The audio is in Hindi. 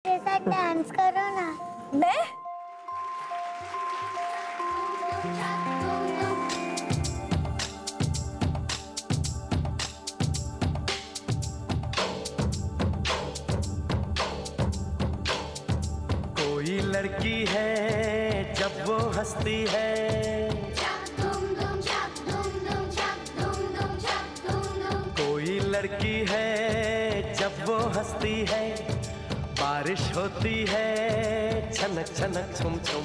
मेरे साथ डांस करो ना। मैं कोई लड़की है जब वो हंसती है, कोई लड़की है जब वो हंसती है, बारिश होती है छनक छनक छुम छुम।